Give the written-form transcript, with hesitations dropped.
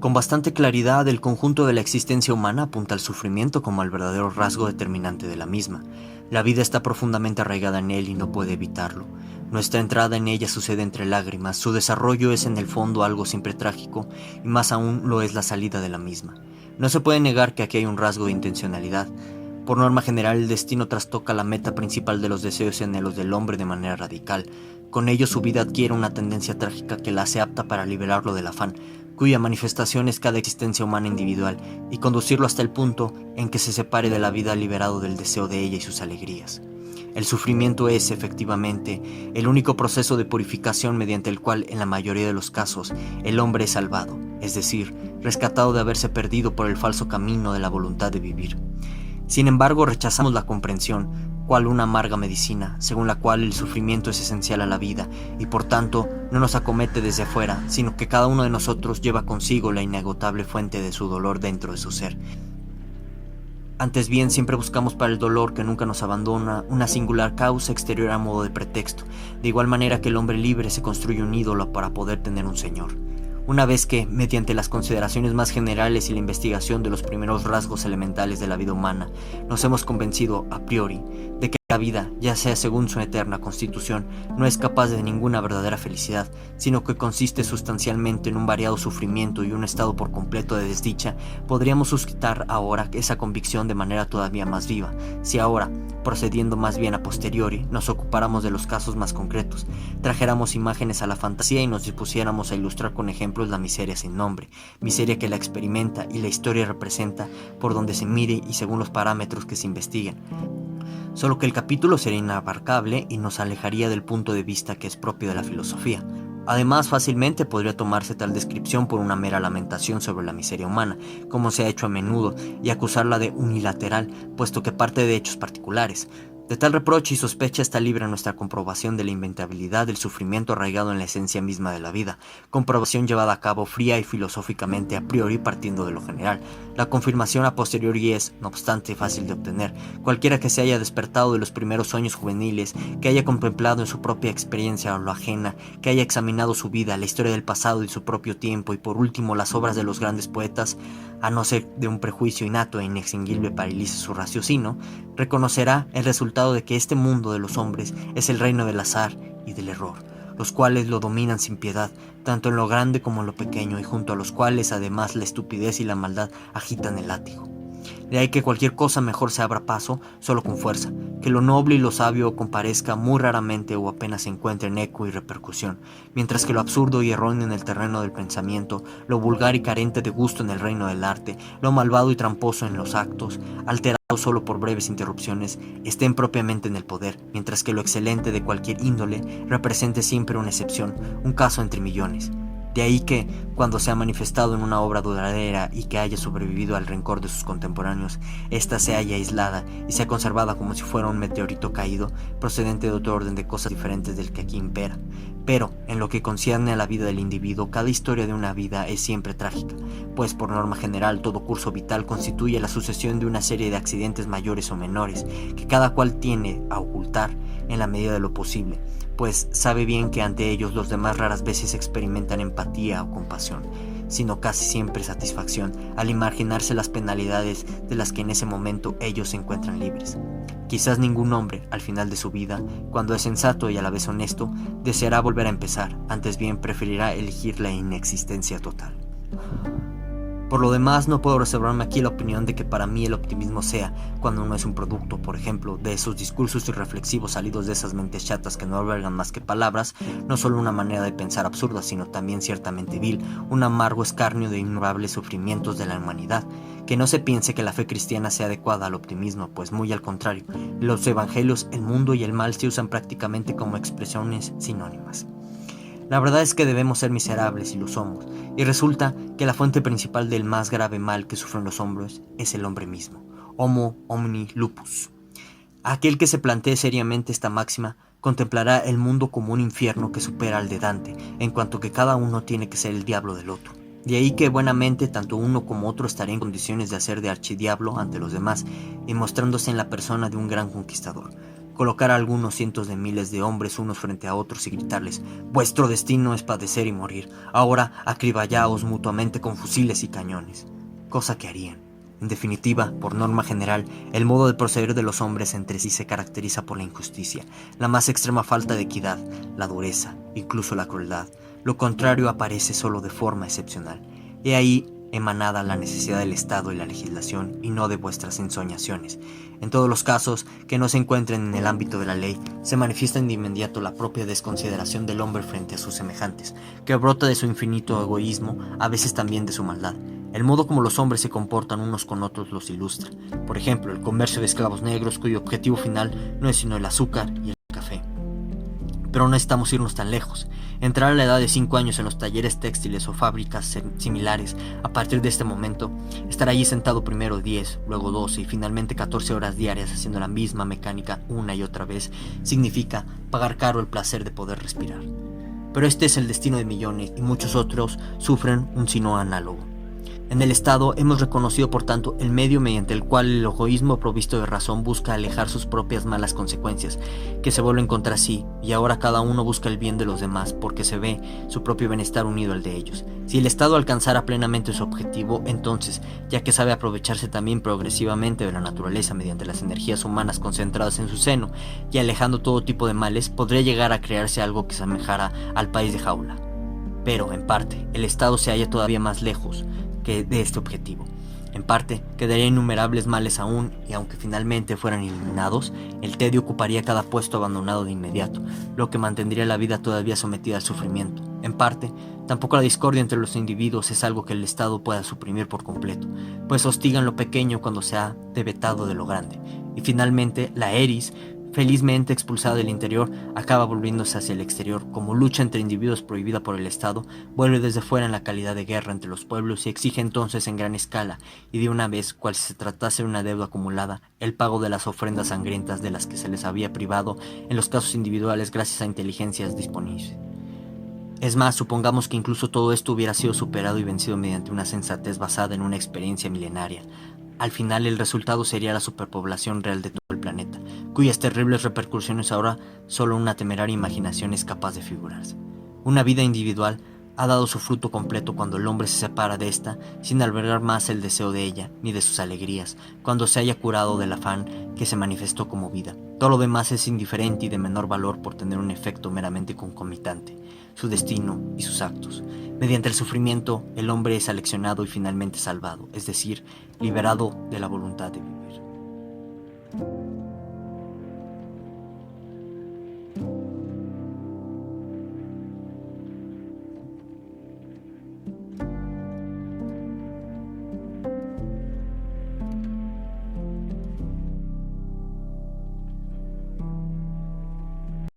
Con bastante claridad, el conjunto de la existencia humana apunta al sufrimiento como el verdadero rasgo determinante de la misma. La vida está profundamente arraigada en él y no puede evitarlo. Nuestra entrada en ella sucede entre lágrimas, su desarrollo es en el fondo algo siempre trágico, y más aún lo es la salida de la misma. No se puede negar que aquí hay un rasgo de intencionalidad. Por norma general, el destino trastoca la meta principal de los deseos y anhelos del hombre de manera radical. Con ello, su vida adquiere una tendencia trágica que la hace apta para liberarlo del afán, cuya manifestación es cada existencia humana individual, y conducirlo hasta el punto en que se separe de la vida liberado del deseo de ella y sus alegrías. El sufrimiento es, efectivamente, el único proceso de purificación mediante el cual, en la mayoría de los casos, el hombre es salvado, es decir, rescatado de haberse perdido por el falso camino de la voluntad de vivir. Sin embargo, rechazamos la comprensión, cual una amarga medicina, según la cual el sufrimiento es esencial a la vida y por tanto no nos acomete desde afuera, sino que cada uno de nosotros lleva consigo la inagotable fuente de su dolor dentro de su ser. Antes bien, siempre buscamos para el dolor que nunca nos abandona una singular causa exterior a modo de pretexto, de igual manera que el hombre libre se construye un ídolo para poder tener un señor. Una vez que, mediante las consideraciones más generales y la investigación de los primeros rasgos elementales de la vida humana, nos hemos convencido a priori de que la vida, ya sea según su eterna constitución, no es capaz de ninguna verdadera felicidad, sino que consiste sustancialmente en un variado sufrimiento y un estado por completo de desdicha, podríamos suscitar ahora esa convicción de manera todavía más viva, si ahora, procediendo más bien a posteriori, nos ocupáramos de los casos más concretos, trajéramos imágenes a la fantasía y nos dispusiéramos a ilustrar con ejemplos la miseria sin nombre, miseria que la experimenta y la historia representa por donde se mire y según los parámetros que se investiguen. Solo que el capítulo sería inabarcable y nos alejaría del punto de vista que es propio de la filosofía. Además, fácilmente podría tomarse tal descripción por una mera lamentación sobre la miseria humana, como se ha hecho a menudo, y acusarla de unilateral, puesto que parte de hechos particulares. De tal reproche y sospecha está libre nuestra comprobación de la inventabilidad del sufrimiento arraigado en la esencia misma de la vida, comprobación llevada a cabo fría y filosóficamente a priori partiendo de lo general. La confirmación a posteriori es, no obstante, fácil de obtener. Cualquiera que se haya despertado de los primeros sueños juveniles, que haya contemplado en su propia experiencia o lo ajena, que haya examinado su vida, la historia del pasado y su propio tiempo, y por último las obras de los grandes poetas, a no ser de un prejuicio innato e inextinguible paralice su raciocinio, reconocerá el resultado de que este mundo de los hombres es el reino del azar y del error, los cuales lo dominan sin piedad, tanto en lo grande como en lo pequeño, y junto a los cuales además la estupidez y la maldad agitan el látigo. De ahí que cualquier cosa mejor se abra paso solo con fuerza, que lo noble y lo sabio comparezca muy raramente o apenas se encuentre en eco y repercusión, mientras que lo absurdo y erróneo en el terreno del pensamiento, lo vulgar y carente de gusto en el reino del arte, lo malvado y tramposo en los actos, alterado solo por breves interrupciones, estén propiamente en el poder, mientras que lo excelente de cualquier índole represente siempre una excepción, un caso entre millones. De ahí que, cuando se ha manifestado en una obra duradera y que haya sobrevivido al rencor de sus contemporáneos, ésta se haya aislada y sea conservada como si fuera un meteorito caído, procedente de otro orden de cosas diferentes del que aquí impera. Pero, en lo que concierne a la vida del individuo, cada historia de una vida es siempre trágica, pues por norma general todo curso vital constituye la sucesión de una serie de accidentes mayores o menores, que cada cual tiene a ocultar en la medida de lo posible, pues sabe bien que ante ellos los demás raras veces experimentan empatía o compasión, sino casi siempre satisfacción al imaginarse las penalidades de las que en ese momento ellos se encuentran libres. Quizás ningún hombre, al final de su vida, cuando es sensato y a la vez honesto, deseará volver a empezar, antes bien preferirá elegir la inexistencia total. Por lo demás, no puedo reservarme aquí la opinión de que para mí el optimismo sea, cuando uno es un producto, por ejemplo, de esos discursos irreflexivos salidos de esas mentes chatas que no albergan más que palabras, no solo una manera de pensar absurda, sino también ciertamente vil, un amargo escarnio de innumerables sufrimientos de la humanidad. Que no se piense que la fe cristiana sea adecuada al optimismo, pues muy al contrario, en los evangelios el mundo y el mal se usan prácticamente como expresiones sinónimas. La verdad es que debemos ser miserables y lo somos, y resulta que la fuente principal del más grave mal que sufren los hombres es el hombre mismo, homo homini lupus. Aquel que se plantee seriamente esta máxima contemplará el mundo como un infierno que supera al de Dante, en cuanto que cada uno tiene que ser el diablo del otro. De ahí que buenamente tanto uno como otro estarían en condiciones de hacer de archidiablo ante los demás, y mostrándose en la persona de un gran conquistador. colocar a algunos cientos de miles de hombres unos frente a otros y gritarles: vuestro destino es padecer y morir, ahora acriballaos mutuamente con fusiles y cañones. Cosa que harían. En definitiva, por norma general, el modo de proceder de los hombres entre sí se caracteriza por la injusticia, la más extrema falta de equidad, la dureza, incluso la crueldad. Lo contrario aparece solo de forma excepcional. He ahí emanada la necesidad del Estado y la legislación, y no de vuestras ensoñaciones. En todos los casos que no se encuentren en el ámbito de la ley, se manifiesta de inmediato la propia desconsideración del hombre frente a sus semejantes, que brota de su infinito egoísmo, a veces también de su maldad. El modo como los hombres se comportan unos con otros los ilustra. Por ejemplo, el comercio de esclavos negros, cuyo objetivo final no es sino el azúcar y el café. Pero no necesitamos irnos tan lejos. Entrar a la edad de 5 años en los talleres textiles o fábricas similares, a partir de este momento, estar allí sentado primero 10, luego 12 y finalmente 14 horas diarias haciendo la misma mecánica una y otra vez, significa pagar caro el placer de poder respirar. Pero este es el destino de millones y muchos otros sufren un sino análogo. En el Estado hemos reconocido, por tanto, el medio mediante el cual el egoísmo provisto de razón busca alejar sus propias malas consecuencias, que se vuelven contra sí, y ahora cada uno busca el bien de los demás porque se ve su propio bienestar unido al de ellos. Si el Estado alcanzara plenamente su objetivo, entonces, ya que sabe aprovecharse también progresivamente de la naturaleza mediante las energías humanas concentradas en su seno, y alejando todo tipo de males, podría llegar a crearse algo que se semejara al país de jaula. Pero, en parte, el Estado se halla todavía más lejos que de este objetivo. En parte, quedaría innumerables males aún, y aunque finalmente fueran eliminados, el tedio ocuparía cada puesto abandonado de inmediato, lo que mantendría la vida todavía sometida al sufrimiento. En parte, tampoco la discordia entre los individuos es algo que el Estado pueda suprimir por completo, pues hostigan lo pequeño cuando se ha devetado de lo grande. Y finalmente, la eris, felizmente expulsada del interior, acaba volviéndose hacia el exterior. Como lucha entre individuos prohibida por el Estado, vuelve desde fuera en la calidad de guerra entre los pueblos y exige entonces en gran escala, y de una vez, cual si se tratase de una deuda acumulada, el pago de las ofrendas sangrientas de las que se les había privado en los casos individuales gracias a inteligencias disponibles. Es más, supongamos que incluso todo esto hubiera sido superado y vencido mediante una sensatez basada en una experiencia milenaria. Al final el resultado sería la superpoblación real de todo el planeta, cuyas terribles repercusiones ahora solo una temeraria imaginación es capaz de figurarse. Una vida individual ha dado su fruto completo cuando el hombre se separa de esta sin albergar más el deseo de ella ni de sus alegrías, cuando se haya curado del afán que se manifestó como vida. Todo lo demás es indiferente y de menor valor por tener un efecto meramente concomitante, su destino y sus actos. Mediante el sufrimiento, el hombre es seleccionado y finalmente salvado, es decir, liberado de la voluntad de vivir.